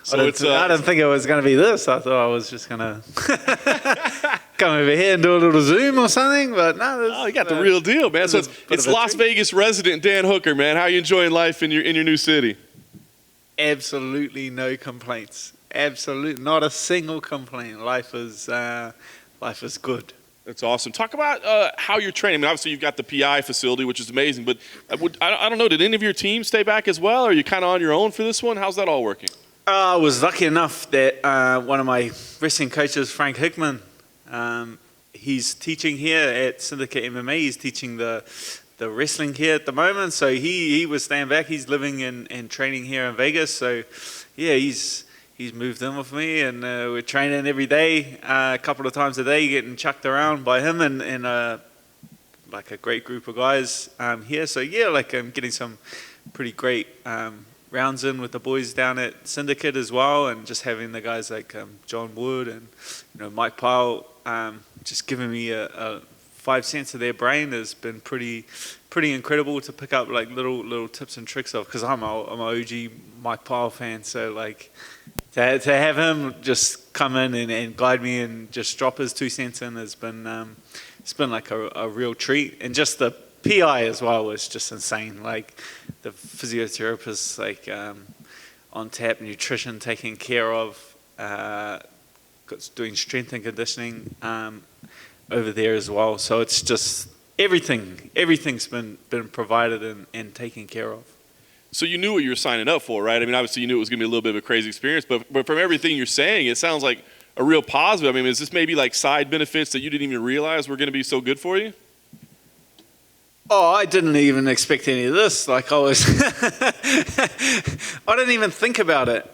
So I didn't think it was going to be this. I thought I was just going to come over here and do a little Zoom or something. But no, you got the real deal, man. So it's Las Vegas resident Dan Hooker, man. How are you enjoying life in your new city? Absolutely no complaints. Absolutely not a single complaint. Life is good. That's awesome. Talk about how you're training. I mean, obviously you've got the PI facility, which is amazing. But I don't know. Did any of your team stay back as well? Or are you kind of on your own for this one? How's that all working? I was lucky enough that one of my wrestling coaches, Frank Hickman, he's teaching here at Syndicate MMA. He's teaching the wrestling here at the moment. So he was staying back. He's living and training here in Vegas. So yeah, he's moved in with me, and we're training every day, a couple of times a day, getting chucked around by him and like a great group of guys here. So yeah, like I'm getting some pretty great rounds in with the boys down at Syndicate as well, and just having the guys like John Wood and Mike Pyle just giving me a 5 cents of their brain has been pretty incredible to pick up like little tips and tricks of, because I'm a OG Mike Pyle fan, so like to have him just come in and guide me and just drop his 2 cents in has been it's been like a real treat. And just the PI as well was just insane. Like the physiotherapists like on tap, nutrition taken care of, doing strength and conditioning over there as well. So it's just everything's been provided and taken care of. So you knew what you were signing up for, right? I mean, obviously you knew it was going to be a little bit of a crazy experience, but from everything you're saying, it sounds like a real positive. I mean, is this maybe like side benefits that you didn't even realize were going to be so good for you? Oh, I didn't even expect any of this. Like I didn't even think about it.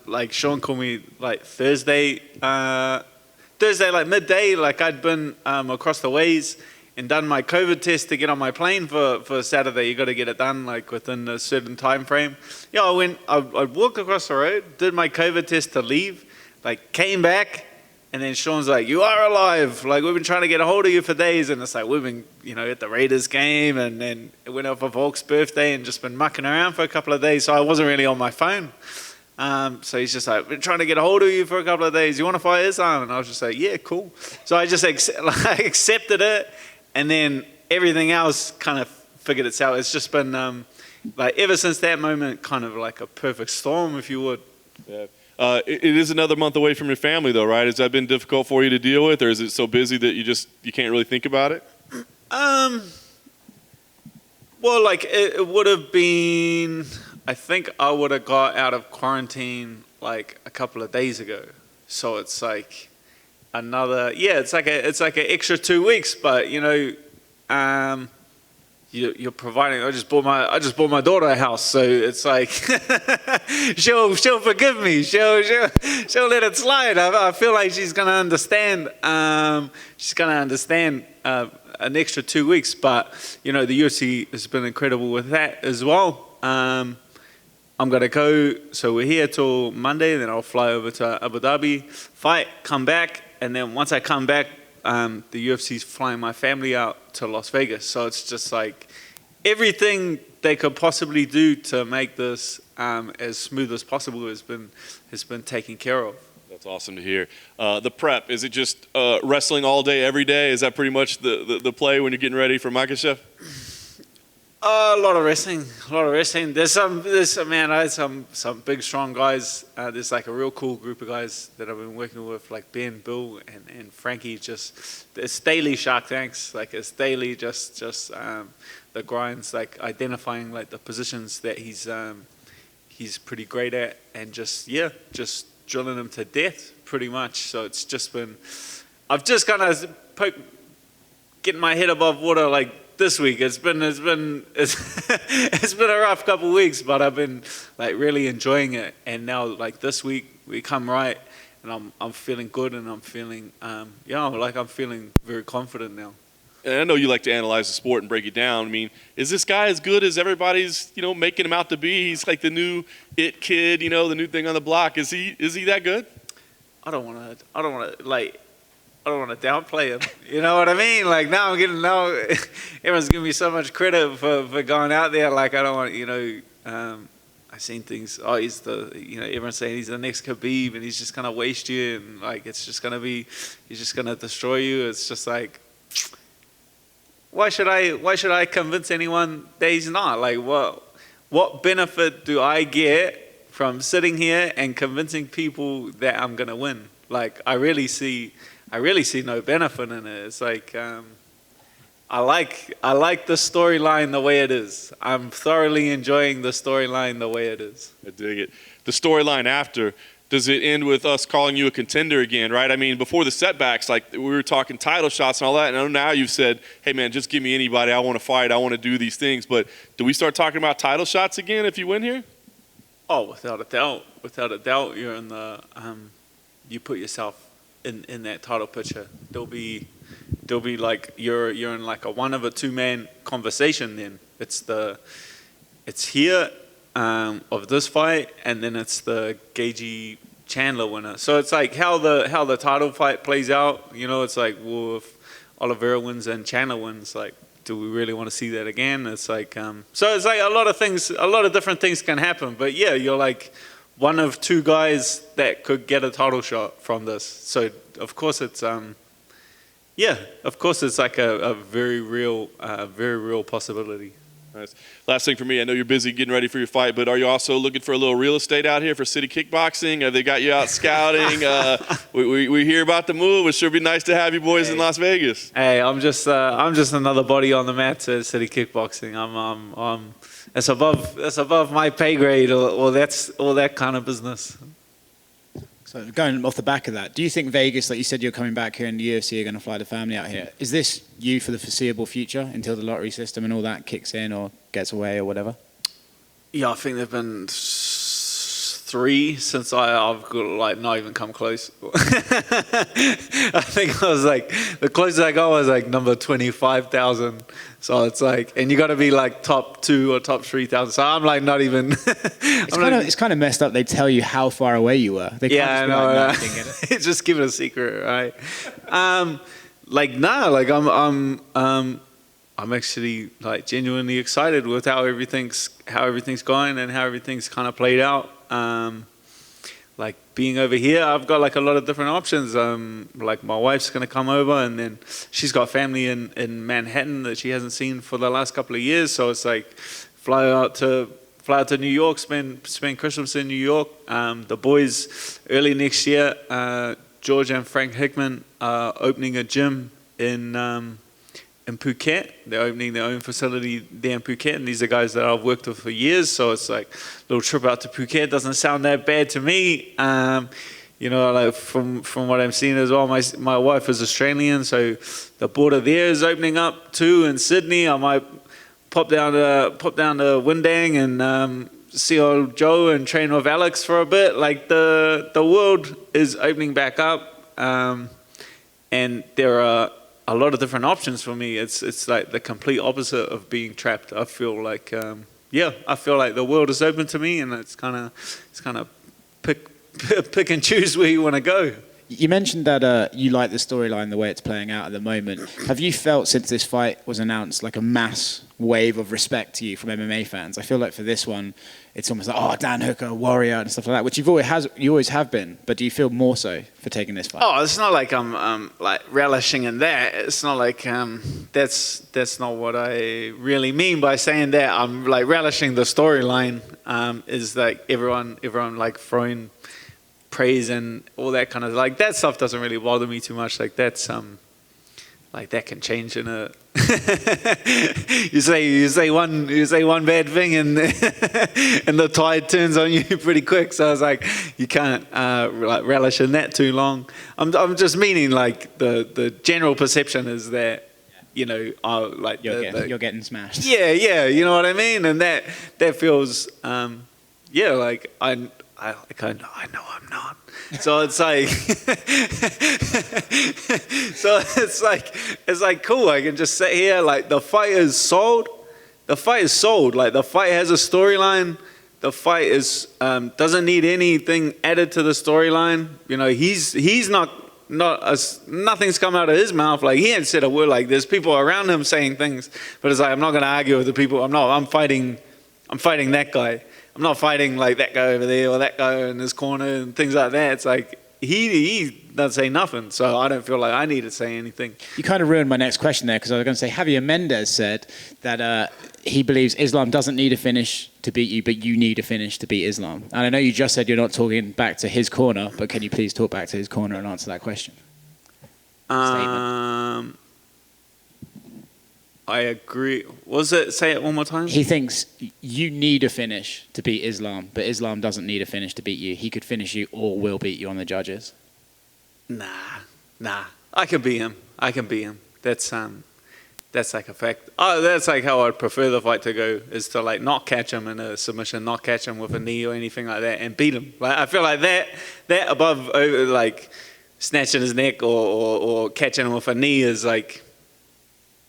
Like Sean called me like Thursday like midday, like I'd been across the ways and done my COVID test to get on my plane for Saturday. You got to get it done like within a certain time frame. Yeah, I walked across the road, did my COVID test to leave, like came back, and then Sean's like, "You are alive. Like we've been trying to get a hold of you for days." And it's like we've been, at the Raiders game, and then it went up for Volk's birthday, and just been mucking around for a couple of days. So I wasn't really on my phone. So he's just like, "Been trying to get a hold of you for a couple of days. You want to fight Islam?" And I was just like, "Yeah, cool." So I just accepted it. And then everything else kind of figured itself. It's just been like ever since that moment, kind of like a perfect storm, if you would. Yeah. It is another month away from your family, though, right? Has that been difficult for you to deal with, or is it so busy that you can't really think about it? Well, like it would have been. I think I would have got out of quarantine like a couple of days ago. So it's like another, it's like an extra 2 weeks, but you're providing. I just bought my daughter a house, so it's like she'll forgive me. She'll let it slide. I feel like she's gonna understand. She's gonna understand an extra 2 weeks, but the UFC has been incredible with that as well. I'm going to go, so we're here till Monday, then I'll fly over to Abu Dhabi, fight, come back, and then once I come back, the UFC's flying my family out to Las Vegas. So it's just like everything they could possibly do to make this as smooth as possible has been taken care of. That's awesome to hear. The prep, is it just wrestling all day, every day? Is that pretty much the play when you're getting ready for Makhachev? A lot of wrestling. There's I had some big, strong guys. There's like a real cool group of guys that I've been working with, like Ben, Bill, and Frankie. It's daily Shark Tanks. Like it's daily, just the grinds, like identifying like the positions that he's pretty great at, and just drilling them to death, pretty much. So it's just been, I've just kind of getting my head above water, like. This week it's been a rough couple of weeks, but I've been like really enjoying it. And now like this week we come right, and I'm feeling good, and I'm feeling I'm feeling very confident now. And I know you like to analyze the sport and break it down. I mean, is this guy as good as everybody's making him out to be? He's like the new it kid, the new thing on the block. Is he that good? I don't want to downplay him. You know what I mean? Like now everyone's giving me so much credit for going out there. Like I don't want, I I've seen things. Oh, he's everyone's saying he's the next Khabib, and he's just gonna waste you, and like he's just gonna destroy you. It's just like, why should I convince anyone that he's not? Like, what benefit do I get from sitting here and convincing people that I'm gonna win? Like, I really see no benefit in it. It's like, I like the storyline the way it is. I'm thoroughly enjoying the storyline the way it is. I dig it. The storyline after, does it end with us calling you a contender again, right? I mean, before the setbacks, like we were talking title shots and all that, and now you've said, hey man, just give me anybody. I want to fight. I want to do these things. But do we start talking about title shots again if you win here? Oh, without a doubt. Without a doubt, you're in the you put yourself in that title picture. There'll be like you're in like a one of a two-man conversation. Then it's here of this fight, and then it's the Gagey Chandler winner. So it's like how the title fight plays out. It's like, well, if Oliveira wins and Chandler wins, like, do we really want to see that again? It's like so it's like a lot of different things can happen. But yeah, you're like one of two guys that could get a title shot from this. So of course it's like a very real possibility. Nice. Last thing for me, I know you're busy getting ready for your fight, but are you also looking for a little real estate out here for City Kickboxing? Have they got you out scouting? We hear about the move. It sure be nice to have you boys in Las Vegas. Hey, I'm just another body on the mat at City Kickboxing. That's above my pay grade, or that's all that kind of business. So going off the back of that, do you think Vegas, like you said, you're coming back here in the UFC, you're going to fly the family out here? Is this you for the foreseeable future until the lottery system and all that kicks in or gets away or whatever? Yeah, I think there've been 3 since I've got, like, not even come close. I think I was like, the closest I got was like number 25,000. So it's like, and you got to be like top 2 or top 3,000. So I'm like not even. It's kind of messed up. They tell you how far away you were. They yeah, I know. Like, no, you didn't get it. Just give it a secret, right? I'm actually like genuinely excited with how everything's going and how everything's kind of played out. Like being over here, I've got like a lot of different options. Like my wife's gonna come over, and then she's got family in Manhattan that she hasn't seen for the last couple of years. So it's like fly out to New York, spend Christmas in New York. The boys early next year, George and Frank Hickman are opening a gym in Phuket. They're opening their own facility there in Phuket, and these are guys that I've worked with for years. So it's like a little trip out to Phuket doesn't sound that bad to me. Like from what I'm seeing as well, my wife is Australian, so the border there is opening up too in Sydney. I might pop down to Windang and see old Joe and train with Alex for a bit. Like the world is opening back up, and there are a lot of different options for me. It's like the complete opposite of being trapped. I feel like I feel like the world is open to me, and it's kind of pick and choose where you want to go. You mentioned that you like the storyline the way it's playing out at the moment. Have you felt since this fight was announced like a mass wave of respect to you from MMA fans? I feel like for this one, it's almost like, oh, Dan Hooker, warrior, and stuff like that, which you always have been. But do you feel more so for taking this fight? Oh, it's not like I'm like relishing in that. It's not like that's not what I really mean by saying that. I'm like relishing the storyline. Is like everyone like throwing praise and all that kind of like that stuff doesn't really bother me too much. Like that's like that can change in a you say one bad thing and and the tide turns on you pretty quick. So I was like, you can't like relish in that too long. I'm just meaning like the general perception is that like you're getting smashed. Yeah, you know what I mean, and that feels like I know I'm not. So it's like, it's like cool. I can just sit here. Like the fight is sold. The fight is sold. Like the fight has a storyline. The fight is doesn't need anything added to the storyline. He's not nothing's come out of his mouth. Like he ain't said a word. Like there's people around him saying things, but it's like I'm not gonna argue with the people. I'm fighting that guy. I'm not fighting like that guy over there or that guy in this corner and things like that. It's like he doesn't say nothing, so I don't feel like I need to say anything. You kind of ruined my next question there, because I was going to say Javier Mendez said that he believes Islam doesn't need a finish to beat you, but you need a finish to beat Islam. And I know you just said you're not talking back to his corner, but can you please talk back to his corner and answer that question? Statement. I agree. Say it one more time? He thinks you need a finish to beat Islam, but Islam doesn't need a finish to beat you. He could finish you or will beat you on the judges. Nah. I can beat him. That's like a fact. Oh, that's like how I'd prefer the fight to go, is to like not catch him in a submission, not catch him with a knee or anything like that, and beat him. Like I feel like that above like snatching his neck or catching him with a knee is like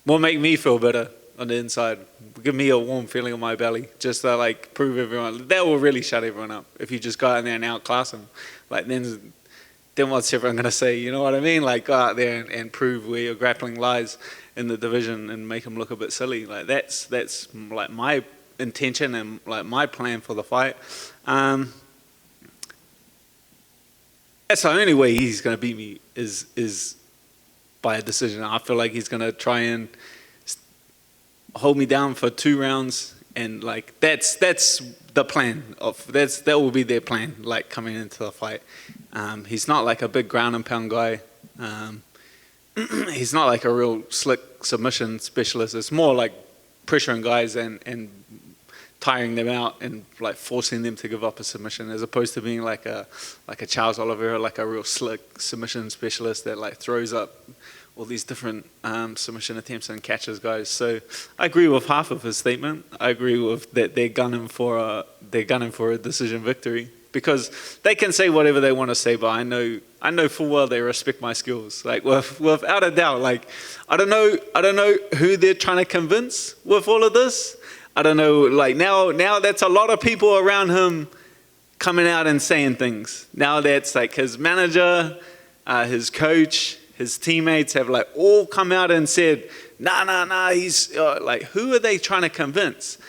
will make me feel better on the inside. Give me a warm feeling in my belly, just to like prove everyone. That will really shut everyone up if you just go out there and outclass them. Like then what's everyone gonna say? You know what I mean? Like go out there and prove where your grappling lies in the division and make them look a bit silly. Like that's like my intention and like my plan for the fight. That's the only way he's gonna beat me is by a decision. I feel like he's gonna try and hold me down for 2 rounds, and like that's the plan that will be their plan, like coming into the fight. He's not like a big ground and pound guy. He's not like a real slick submission specialist. It's more like pressuring guys and tiring them out and like forcing them to give up a submission, as opposed to being like a Charles Oliveira, like a real slick submission specialist that like throws up all these different submission attempts and catches guys. So I agree with half of his statement. I agree with that they're gunning for a decision victory, because they can say whatever they want to say, but I know full well they respect my skills. Like without a doubt. Like I don't know who they're trying to convince with all of this. I don't know. Like now that's a lot of people around him coming out and saying things. Now that's like his manager, his coach, his teammates have like all come out and said, nah, he's like, who are they trying to convince?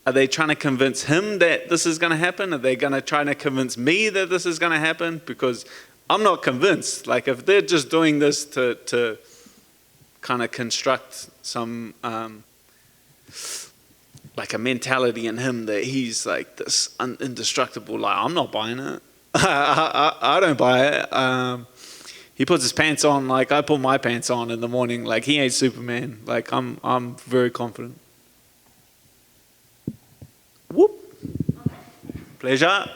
Are they trying to convince him that this is going to happen? Are they going to try to convince me that this is going to happen? Because I'm not convinced. Like if they're just doing this to kind of construct some like a mentality in him that he's like this indestructible, like I'm not buying it. I don't buy it. He puts his pants on like I put my pants on in the morning. Like he ain't Superman. Like I'm very confident. Whoop. Pleasure.